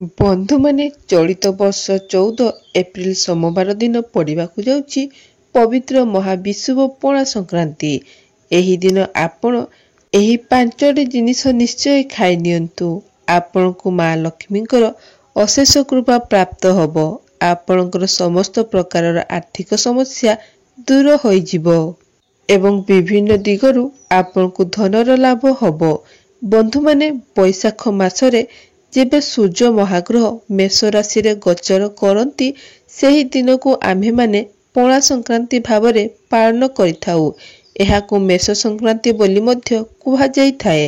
बंधु माने चलित वर्ष 14 एप्रिल सोमवार दिन पड़ाकू जाउछि पवित्र महाविषुव पणा संक्रांति। एही दिन आपण एही पांचटी जिनिस निश्चय खाई नियंतु। आपनकु माँ लक्ष्मींकर अशेष कृपा प्राप्त हब। आपनकर समस्त प्रकार आर्थिक समस्या दूर होइजिब एवं विभिन्न दिगरु आपनकु धनर लाभ हब। बंधु माने बैशाख मासरे जेबे सूर्य महाग्रह मेष राशि रे गोचर करती सेही दिन को आम्भे माने पणा संक्रांति भावरे पालन करिथाउ। एहाकु मेष संक्रांति बोली मध्य कुहा जाई थाए।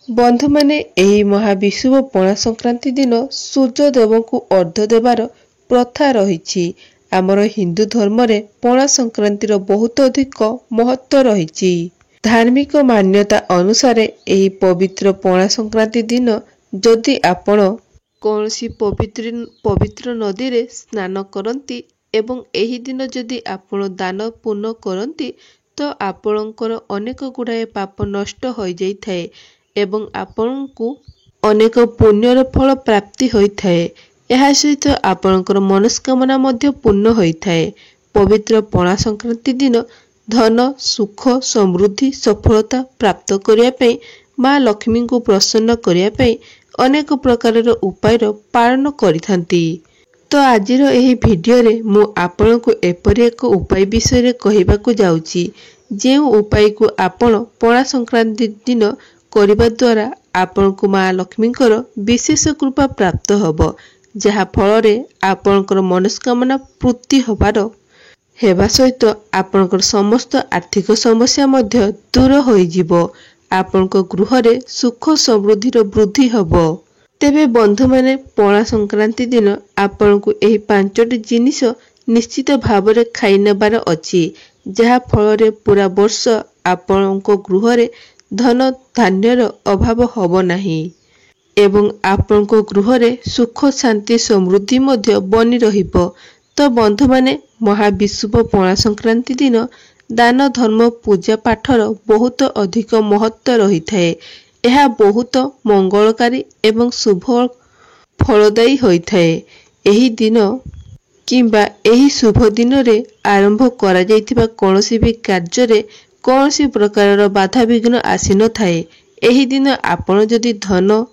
बंधु माने एही महाविषुव पणा संक्रांति दिन सूर्य देव को अर्घ्य देवार प्रथा रहिछि। आमर हिंदू धर्म रे पणा संक्रांति रो बहुत अधिक महत्व रहिछि। धार्मिक मान्यता अनुसार एही पवित्र पणा संक्रांति दिन जदि आपण कौनसी पवित्र नदी रे स्नान करती एवं एही दिन जदि आपण दान पुण्य करती तो आपणकर अनेक गुड़ाए पाप नष्ट हो जाई थाए एवं आपणकु अनेक पुण्यर फल प्राप्ति होइथाए। एहा सहित आपणकर मनस्कामना मध्य पूर्ण होइथाए। पवित्र पणा संक्रांति दिन धन सुख समृद्धि सफलता प्राप्त करिया पई माँ लक्ष्मी को प्रसन्न करिया पई अनेक प्रकार उपाय पालन करिथांती। तो आजिर एही भिडियो रे मु आपण को एपरि एक उपाय विषय रे कहिबाकू जाउची। जे उपाय को आपण पणा संक्रांति दिन करिबा द्वारा आपण को माँ लक्ष्मींकर विशेष कृपा प्राप्त हब, जहा फल रे आपणकर मनस्कामना पूर्ति हेबा सहित आपणकर समस्त आर्थिक समस्या मध्य दूर होइजिब। आपनक गृह रे सुख समृद्धि वृद्धि हब। तेबे बंधु माने पणा संक्रांति दिन आपण को एही पांचटी जिनिस निश्चित भाव रे खाई नेबार अछि, जहा फल रे पूरा वर्ष आपनक गृह रे धन धान्यर अभाव हब नाही एवं आपनक गृह रे सुख शांति समृद्धि मध्य बनी रहिब। तो बंधु माने महाविषुव पणा संक्रांति दिन दान धर्म पूजा पाठर बहुत अधिक महत्व रही थाए। यह बहुत मंगलकारी एवं शुभ फलदायी होइथाए। एही दिन किंबा एही शुभ दिन रे आरंभ करा जाइथिबा कोनोसी भी कार्य रे कोनोसी प्रकार बाधा विघ्न आसी न थाए। एही दिन आपण जदि धन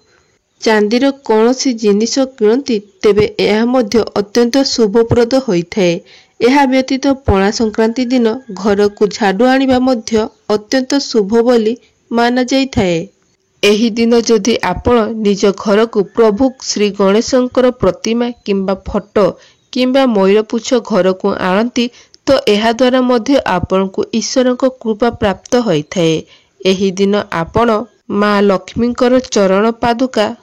चांदीर कोनोसी जिनिस किणती तेबे यह मध्य अत्यंत शुभप्रद होइथाए। यह व्यतीत पणा संक्रांति दिन घर को झाड़ू आनिबा मध्य अत्यंत शुभ बोली माना जाई थाए। एही दिन जदि आपण निज घर को प्रभु श्री गणेशंकर प्रतिमा किंबा फोटो किंबा मयूरपुच्छ घर को आणती तो एहा द्वारा मध्य आपण को ईश्वर को कृपा प्राप्त होई थाए। एही दिन आपण माँ लक्ष्मींकर चरण पादुका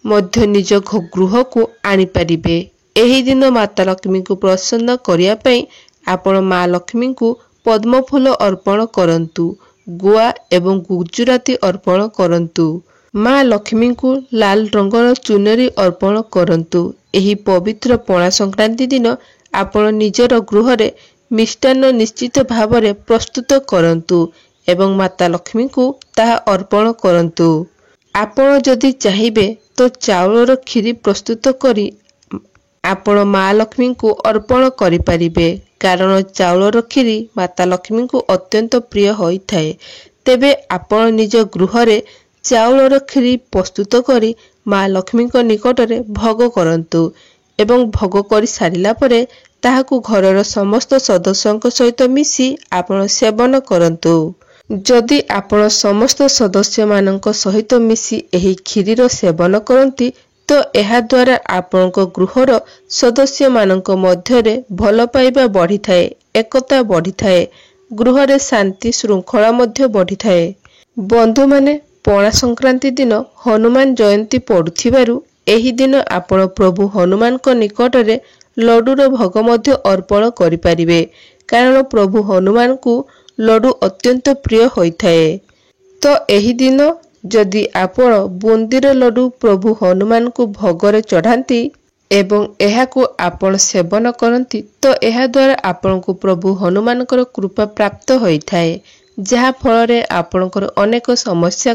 मध्य निज गृह को आनी पारिबे। एही दिन माता लक्ष्मी को प्रसन्न करिया पई आपण माँ लक्ष्मी को पद्म फूल अर्पण करंतु, गुआ एवं गुजराती अर्पण करंतु। माँ लक्ष्मी को लाल रंगर चुनरी अर्पण करंतु। एही पवित्र पणा संक्रांति दिन आपण निजर गृह रे मिष्टान्न निश्चित भाव रे प्रस्तुत करंतु एवं माता लक्ष्मी को ताहा अर्पण करंतु। आपण जदि चाहिबे तो चाउलर खीरी प्रस्तुत करी आपण माँ लक्ष्मी को अर्पण करि परिबे, कारण चाउलर खीरी माता लक्ष्मी को अत्यंत प्रिय होई थाए। तेबे आपण निज गृह रे चाउलर खीरी प्रस्तुत करी माँ लक्ष्मी को निकट रे भोग करंतु एवं भोग करि सारिला परे ताहाकु घरर समस्त सदस्यंक सहित मिसी आपण सेवन करंतु। जदि आपण समस्त सदस्य मानक सहित मिसी एही खीरीर सेवन करंती तो एहा द्वारा आपनक गृहर सदस्य मानक मध्य रे भल पाइबा बढ़ी थाए, एकता बढ़ी थाए, गृह रे शांति श्रृंखला मध्य बढ़ी थाए। बंधु माने पणा संक्रांति दिन हनुमान जयंती पड़ुथिबारु एही दिन आपण प्रभु हनुमान को निकट रे लड्डूर भोग मध्य अर्पण करि परिबे, कारण प्रभु हनुमान को लड्डू अत्यंत प्रिय होई थाए। तो एही दिन जदि आपण बुंदीर लड्डू प्रभु हनुमान को भोगरे चढ़ाती एवं एहाकु आपण सेवन करती तो एहा द्वारा आपण को प्रभु हनुमानकर कृपा प्राप्त होई थाए, जहा फल रे आपणकर अनेक समस्या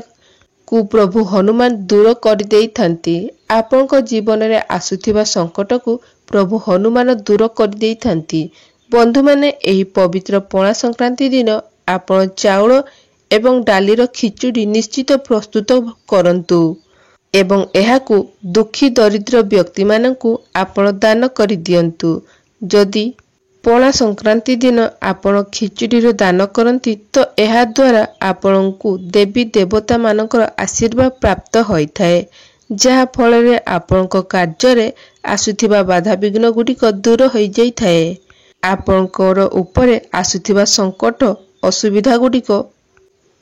କୁ ପ୍ରଭୁ ହନୁମାନ ଦୂର କରିଦେଇଥାନ୍ତି। ଆପଣଙ୍କ ଜୀବନରେ ଆସୁଥିବା ସଂକଟକୁ ପ୍ରଭୁ ହନୁମାନ ଦୂର କରିଦେଇଥାନ୍ତି। ବନ୍ଧୁମାନେ, ଏହି ପବିତ୍ର ପଣା ସଂକ୍ରାନ୍ତି ଦିନ ଆପଣ ଚାଉଳ ଏବଂ ଡାଲିର ଖିଚୁଡ଼ି ନିଶ୍ଚିତ ପ୍ରସ୍ତୁତ କରନ୍ତୁ ଏବଂ ଏହାକୁ ଦୁଃଖୀ ଦରିଦ୍ର ବ୍ୟକ୍ତିମାନଙ୍କୁ ଆପଣ ଦାନ କରିଦିଅନ୍ତୁ। ଯଦି ପଣା ସଂକ୍ରାନ୍ତି ଦିନ ଆପଣ ଖିଚୁଡ଼ିର ଦାନ କରନ୍ତି ତ ଏହା ଦ୍ୱାରା ଆପଣଙ୍କୁ ଦେବୀ ଦେବତାମାନଙ୍କର ଆଶୀର୍ବାଦ ପ୍ରାପ୍ତ ହୋଇଥାଏ, ଯାହା ଫଳରେ ଆପଣଙ୍କ କାର୍ଯ୍ୟରେ ଆସୁଥିବା ବାଧାବିଘ୍ନ ଗୁଡ଼ିକ ଦୂର ହୋଇଯାଇଥାଏ। ଆପଣଙ୍କର ଉପରେ ଆସୁଥିବା ସଂକଟ ଅସୁବିଧା ଗୁଡ଼ିକ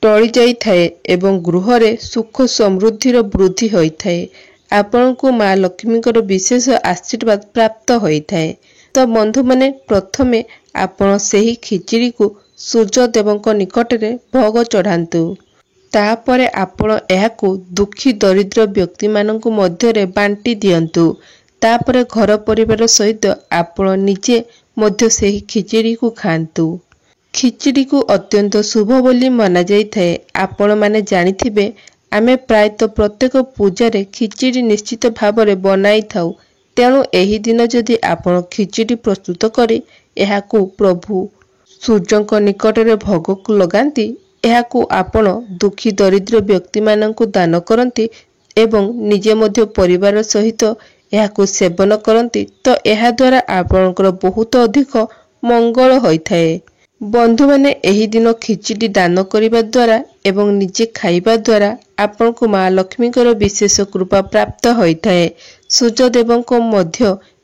ଟଳି ଯାଇଥାଏ ଏବଂ ଗୃହରେ ସୁଖ ସମୃଦ୍ଧିର ବୃଦ୍ଧି ହୋଇଥାଏ। ଆପଣଙ୍କୁ ମା ଲକ୍ଷ୍ମୀଙ୍କର ବିଶେଷ ଆଶୀର୍ବାଦ ପ୍ରାପ୍ତ ହୋଇଥାଏ। ତ ବନ୍ଧୁମାନେ, ପ୍ରଥମେ ଆପଣ ସେହି ଖିଚୁଡ଼ିକୁ ସୂର୍ଯ୍ୟଦେବଙ୍କ ନିକଟରେ ଭୋଗ ଚଢ଼ାନ୍ତୁ। ତାପରେ ଆପଣ ଏହାକୁ ଦୁଃଖୀ ଦରିଦ୍ର ବ୍ୟକ୍ତିମାନଙ୍କ ମଧ୍ୟରେ ବାଣ୍ଟି ଦିଅନ୍ତୁ। ତାପରେ ଘର ପରିବାର ସହିତ ଆପଣ ନିଜେ ମଧ୍ୟ ସେହି ଖିଚୁଡ଼ିକୁ ଖାଆନ୍ତୁ। ଖିଚୁଡ଼ିକୁ ଅତ୍ୟନ୍ତ ଶୁଭ ବୋଲି ମନାଯାଇଥାଏ। ଆପଣମାନେ ଜାଣିଥିବେ, ଆମେ ପ୍ରାୟତଃ ପ୍ରତ୍ୟେକ ପୂଜାରେ ଖିଚୁଡ଼ି ନିଶ୍ଚିତ ଭାବରେ ବନାଇଥାଉ। ତେଣୁ ଏହି ଦିନ ଯଦି ଆପଣ ଖିଚୁଡ଼ି ପ୍ରସ୍ତୁତ କରି ଏହାକୁ ପ୍ରଭୁ ସୂର୍ଯ୍ୟଙ୍କ ନିକଟରେ ଭୋଗ ଲଗାନ୍ତି, ଏହାକୁ ଆପଣ ଦୁଃଖୀ ଦରିଦ୍ର ବ୍ୟକ୍ତିମାନଙ୍କୁ ଦାନ କରନ୍ତି ଏବଂ ନିଜେ ମଧ୍ୟ ପରିବାର ସହିତ ଏହାକୁ ସେବନ କରନ୍ତି, ତ ଏହାଦ୍ୱାରା ଆପଣଙ୍କର ବହୁତ ଅଧିକ ମଙ୍ଗଳ ହୋଇଥାଏ। ବନ୍ଧୁମାନେ, ଏହି ଦିନ ଖିଚୁଡ଼ି ଦାନ କରିବା ଦ୍ୱାରା ଏବଂ ନିଜେ ଖାଇବା ଦ୍ୱାରା ଆପଣଙ୍କୁ ମା ଲକ୍ଷ୍ମୀଙ୍କର ବିଶେଷ କୃପା ପ୍ରାପ୍ତ ହୋଇଥାଏ। ସୂର୍ଯ୍ୟଦେବଙ୍କ ମଧ୍ୟ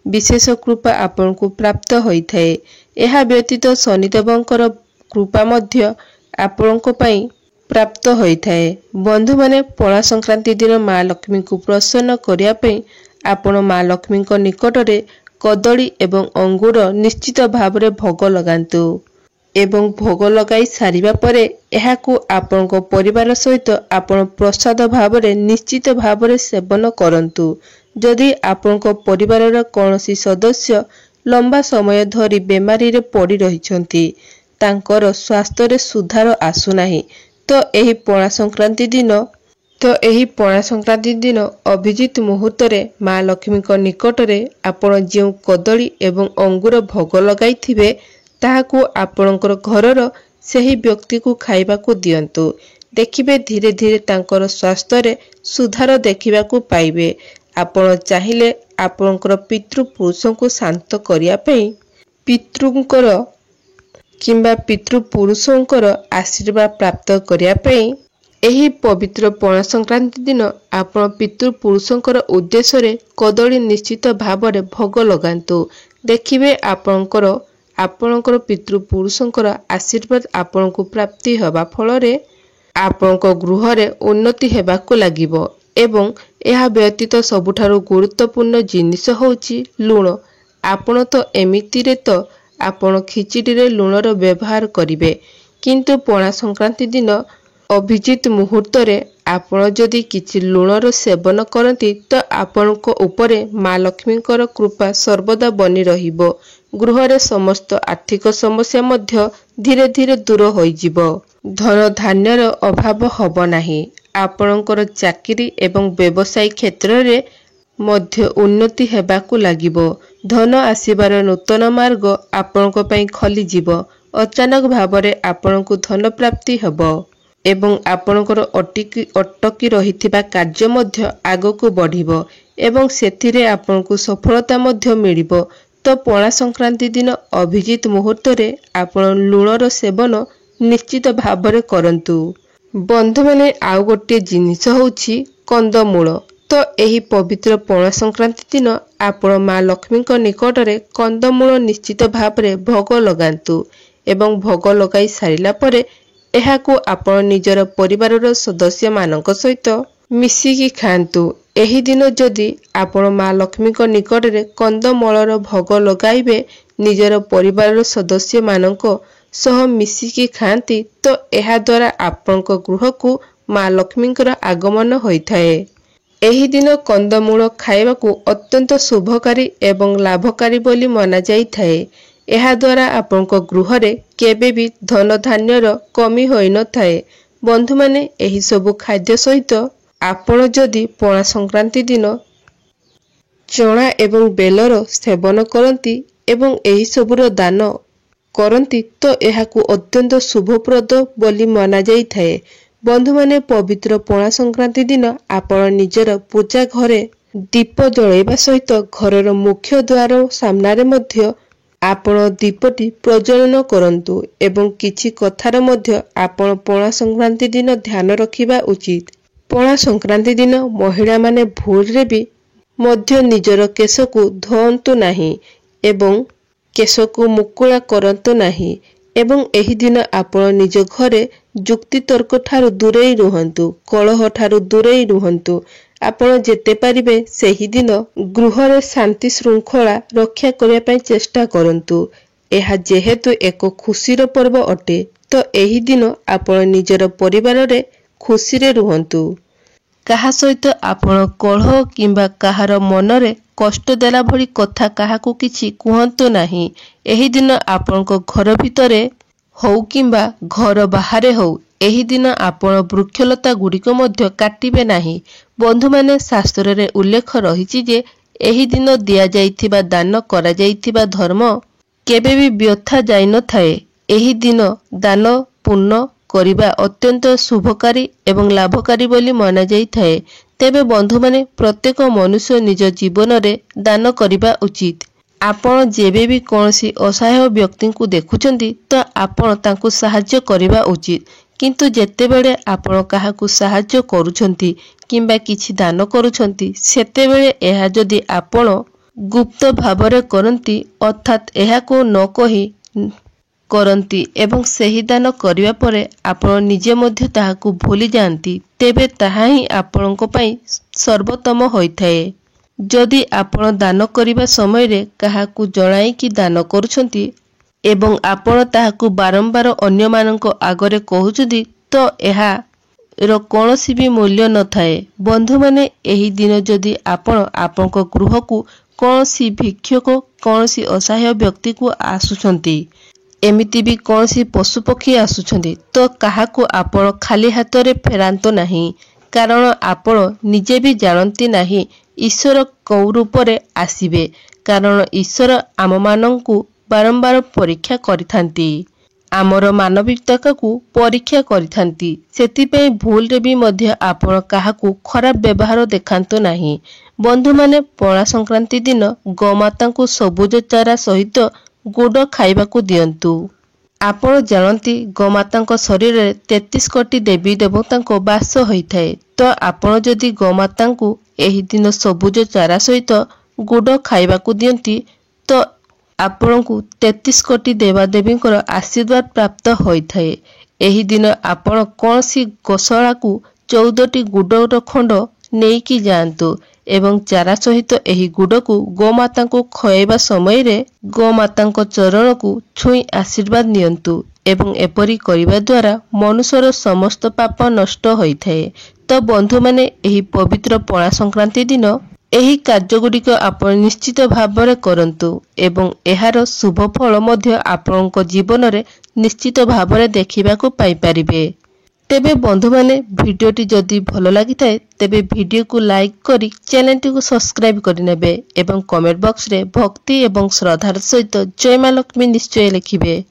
ବିଶେଷ କୃପା ଆପଣଙ୍କୁ ପ୍ରାପ୍ତ ହୋଇଥାଏ। ଏହା ବ୍ୟତୀତ ଶନିଦେବଙ୍କର କୃପା ମଧ୍ୟ ଆପଣଙ୍କ ପାଇଁ ପ୍ରାପ୍ତ ହୋଇଥାଏ। ବନ୍ଧୁମାନେ, ପଣା ସଂକ୍ରାନ୍ତି ଦିନ ମା ଲକ୍ଷ୍ମୀଙ୍କୁ ପ୍ରସନ୍ନ କରିବା ପାଇଁ ଆପଣ ମା ଲକ୍ଷ୍ମୀଙ୍କ ନିକଟରେ କଦଳୀ ଏବଂ ଅଙ୍ଗୁର ନିଶ୍ଚିତ ଭାବରେ ଭୋଗ ଲଗାନ୍ତୁ ଏବଂ ଭୋଗ ଲଗାଇ ସାରିବା ପରେ ଏହାକୁ ଆପଣଙ୍କ ପରିବାର ସହିତ ଆପଣ ପ୍ରସାଦ ଭାବରେ ନିଶ୍ଚିତ ଭାବରେ ସେବନ କରନ୍ତୁ। ଯଦି ଆପଣଙ୍କ ପରିବାରର କୌଣସି ସଦସ୍ୟ ଲମ୍ବା ସମୟ ଧରି ବେମାରୀରେ ପଡ଼ି ରହିଛନ୍ତି, ତାଙ୍କର ସ୍ୱାସ୍ଥ୍ୟରେ ସୁଧାର ଆସୁନାହିଁ, ତ ଏହି ପଣା ସଂକ୍ରାନ୍ତି ଦିନ ଅଭିଜିତ ମୁହୂର୍ତ୍ତରେ ମା ଲକ୍ଷ୍ମୀଙ୍କ ନିକଟରେ ଆପଣ ଯେଉଁ କଦଳୀ ଏବଂ ଅଙ୍ଗୁର ଭୋଗ ଲଗାଇଥିବେ ତାହାକୁ ଆପଣଙ୍କର ଘରର ସେହି ବ୍ୟକ୍ତିକୁ ଖାଇବାକୁ ଦିଅନ୍ତୁ। ଦେଖିବେ ଧୀରେ ଧୀରେ ତାଙ୍କର ସ୍ୱାସ୍ଥ୍ୟରେ ସୁଧାର ଦେଖିବାକୁ ପାଇବେ। ଆପଣ ଚାହିଁଲେ ଆପଣଙ୍କର ପିତୃପୁରୁଷଙ୍କୁ ଶାନ୍ତ କରିବା ପାଇଁ ପିତୃପୁରୁଷଙ୍କର ଆଶୀର୍ବାଦ ପ୍ରାପ୍ତ କରିବା ପାଇଁ ଏହି ପବିତ୍ର ପଣା ସଂକ୍ରାନ୍ତି ଦିନ ଆପଣ ପିତୃପୁରୁଷଙ୍କର ଉଦ୍ଦେଶ୍ୟରେ କଦଳୀ ନିଶ୍ଚିତ ଭାବରେ ଭୋଗ ଲଗାନ୍ତୁ। ଦେଖିବେ ଆପଣଙ୍କର ପିତୃପୁରୁଷଙ୍କର ଆଶୀର୍ବାଦ ଆପଣଙ୍କୁ ପ୍ରାପ୍ତି ହେବା ଫଳରେ ଆପଣଙ୍କ ଗୃହରେ ଉନ୍ନତି ହେବାକୁ ଲାଗିବ। ଏବଂ ଏହା ବ୍ୟତୀତ ସବୁଠାରୁ ଗୁରୁତ୍ୱପୂର୍ଣ୍ଣ ଜିନିଷ ହେଉଛି ଲୁଣ। ଆପଣ ତ ଏମିତିରେ ତ ଆପଣ ଖିଚୁଡ଼ିରେ ଲୁଣର ବ୍ୟବହାର କରିବେ, କିନ୍ତୁ ପଣା ସଂକ୍ରାନ୍ତି ଦିନ ଅଭିଜିତ ମୁହୂର୍ତ୍ତରେ ଆପଣ ଯଦି କିଛି ଲୁଣର ସେବନ କରନ୍ତି ତ ଆପଣଙ୍କ ଉପରେ ମା ଲକ୍ଷ୍ମୀଙ୍କର କୃପା ସର୍ବଦା ବନି ରହିବ। ଗୃହରେ ସମସ୍ତ ଆର୍ଥିକ ସମସ୍ୟା ମଧ୍ୟ ଧୀରେ ଧୀରେ ଦୂର ହୋଇଯିବ। ଧନ ଧାନ୍ୟର ଅଭାବ ହେବ ନାହିଁ। ଆପଣଙ୍କର ଚାକିରି ଏବଂ ବ୍ୟବସାୟ କ୍ଷେତ୍ରରେ ମଧ୍ୟ ଉନ୍ନତି ହେବାକୁ ଲାଗିବ। ଧନ ଆସିବାର ନୂତନ ମାର୍ଗ ଆପଣଙ୍କ ପାଇଁ ଖୋଲିଯିବ। ଅଚାନକ ଭାବରେ ଆପଣଙ୍କୁ ଧନ ପ୍ରାପ୍ତି ହେବ ଏବଂ ଆପଣଙ୍କର ଅଟକି ରହିଥିବା କାର୍ଯ୍ୟ ମଧ୍ୟ ଆଗକୁ ବଢ଼ିବ ଏବଂ ସେଥିରେ ଆପଣଙ୍କୁ ସଫଳତା ମଧ୍ୟ ମିଳିବ। ତ ପଣା ସଂକ୍ରାନ୍ତି ଦିନ ଅଭିଜିତ ମୁହୂର୍ତ୍ତରେ ଆପଣ ଲୁଣର ସେବନ ନିଶ୍ଚିତ ଭାବରେ କରନ୍ତୁ। ବନ୍ଧୁମାନେ, ଆଉ ଗୋଟିଏ ଜିନିଷ ହେଉଛି କନ୍ଦମୂଳ। ତ ଏହି ପବିତ୍ର ପଣା ସଂକ୍ରାନ୍ତି ଦିନ ଆପଣ ମା ଲକ୍ଷ୍ମୀଙ୍କ ନିକଟରେ କନ୍ଦମୂଳ ନିଶ୍ଚିତ ଭାବରେ ଭୋଗ ଲଗାନ୍ତୁ ଏବଂ ଭୋଗ ଲଗାଇ ସାରିଲା ପରେ ଏହାକୁ ଆପଣ ନିଜର ପରିବାରର ସଦସ୍ୟମାନଙ୍କ ସହିତ ମିଶିକି ଖାଆନ୍ତୁ। ଏହି ଦିନ ଯଦି ଆପଣ ମା ଲକ୍ଷ୍ମୀଙ୍କ ନିକଟରେ କନ୍ଦମୂଳର ଭୋଗ ଲଗାଇବେ ନିଜର ପରିବାରର ସଦସ୍ୟମାନଙ୍କ ସହ ମିଶିକି ଖାଆନ୍ତି ତ ଏହା ଦ୍ୱାରା ଆପଣଙ୍କ ଗୃହକୁ ମା ଲକ୍ଷ୍ମୀଙ୍କର ଆଗମନ ହୋଇଥାଏ। ଏହି ଦିନ କନ୍ଦମୂଳ ଖାଇବାକୁ ଅତ୍ୟନ୍ତ ଶୁଭକାରୀ ଏବଂ ଲାଭକାରୀ ବୋଲି ମନାଯାଇଥାଏ। ଏହା ଦ୍ୱାରା ଆପଣଙ୍କ ଗୃହରେ କେବେ ବି ଧନ ଧାନ୍ୟର କମି ହୋଇନଥାଏ। बंधु माने एही सबु खाद्य सहित आपण जदि पणा संक्रांति दिन चना एवं बेलर सेवन करती एवं एही सबुर दान करती तो एहाकु अत्यंत शुभप्रद बोली मना जाई थाए। बंधु माने पवित्र पणा संक्रांति दिन आपण निजर पूजा घरे दीप जळाइबा सहित घरर मुख्य द्वार सामनारे मध्य आपण दीपटी प्रज्वलन करंतु एवं किछि कथार मध्य आपण पणा संक्रांति दिन ध्यान रखिबा उचित। पणा संक्रांति दिन महिला माने भूल रे भी मध्य निजर केशकु धोअंतु नाही एवं केशकु मुकुला करंतु नाही एवं एही दिन आपण निज घरे जुक्ति तर्क ठारू दूरेई रुहंतु, कलह ठारू दूरेई रुहंतु। आपण जेते पारिबे सेही दिन गृहरे शांति श्रृंखला रक्षा करिया पई चेष्टा करंतु। एहा जेहेतु एक खुशीर पर्व अटे तो एही दिन आपण निजर परिवार रे खुशी रे रुहंतु। काहा सहित आपण कलह किंबा काहार मनरे कष्ट देला भली कथा काहाकू किछि कुहंतु नाही। एही दिन आपणको घर भितरे हौ किंबा घर बाहरे हौ एही दिन आपण वृक्षलता गुड़िक मध्य काटिबे नाही। बंधु माने शास्त्र रे उल्लेख रहिछि जे एही दिन दिया जाइथिबा दान करा जाइथिबा धर्म केबे भी व्यर्थ जाई न थाए। एही दिन दान पुण्य करिबा अत्यंत शुभकारी एवं लाभकारी बोली माना जाई थाए। तेबे बंधु माने प्रत्येक मनुष्य निज जीवन रे दान करिबा उचित। आपण जेबे भी कोनसी असहाय व्यक्ति को देखुचंती तो आपण तांकु सहाय्य करिबा उचित। किंतु जेतेबेले आपण काहाकु सहाय्य करूछंती किंबा किछि दान करूछंती सेतेबेले एहा जदि आपण गुप्त भावरे करंती अर्थात एहाको न कहि करंती एवं सही दान करिवा परे आपण निजे मध्य ताहाकु भूली जानती तेबे ताहा ही आपणको पई सर्वोत्तम होइथाए। जदि आपण दान करिबा समय रे काहाकु जणाई कि दान करूछंती एवं आपण ताहाकु बारंबार अन्य माननको आगरे कहउछंती तो एहा रो कोनोसी भी मूल्य न थाए। बंधु माने एही दिन जदि आपण आपनको गृह को कोनोसी भिक्षुक कोनोसी असहाय व्यक्ति को आसुछंती एमिति भी कोनोसी पशु पक्षी आसुछंती तो काहाकु आपण खाली हाथ रे फेरांतो नाही। कारण आपण निजे भी जानती नाही ईश्वर कौ रूप रे आसीबे। कारण ईश्वर आम मानंकु बारंबार परीक्षा करिथांती, आमर मानविकता को परीक्षा करिथांती। सेतिपई भूल रे भी मध्य आपण काहाकु खराब व्यवहार देखांतो नाही। बंधु माने पणा संक्रांति दिन गोमाता को सबुज चारा सहित गुड़ खाइबाकू दियंतु। आपण जानती गोमाता शरीर रे 33 कोटी देवी देवता वास होइथाए तो आपण जदि गोमाता को एही दिन सबुज चारा सहित गुड़ खाइबाकू दियंती तो आपणकू 33 कोटी देवादेवी आशीर्वाद प्राप्त होइथाए। एही दिन आपण कोनसी गोशाला को 14टी गुड़र खंड नेइकी जांतु एवं चारा सहित एही गुड़ को गोमाता को खयबा समय रे गोमाता चरण को छुई आशीर्वाद नियंतु एवं एपरी करिबा द्वारा मनुष्यर समस्त पाप नष्ट होइथाए। तो बंधु माने एही पवित्र पणा संक्रांति दिन एही कार्यगुड़िक आपण निश्चित भाव करंतु एवं एहार शुभ फल मध्य आपणको जीवन रे निश्चित भाव देखिबाकू पाई परिबे। तेबे बंधु माने भिडियोटी जदि भल लगी थाए तेबे भिडियो को लाइक करी चैनल टी को सब्सक्राइब करि नेबे एवं कमेंट बॉक्स रे भक्ति एवं श्रद्धार सहित जय मां लक्ष्मी निश्चय लिखिबे।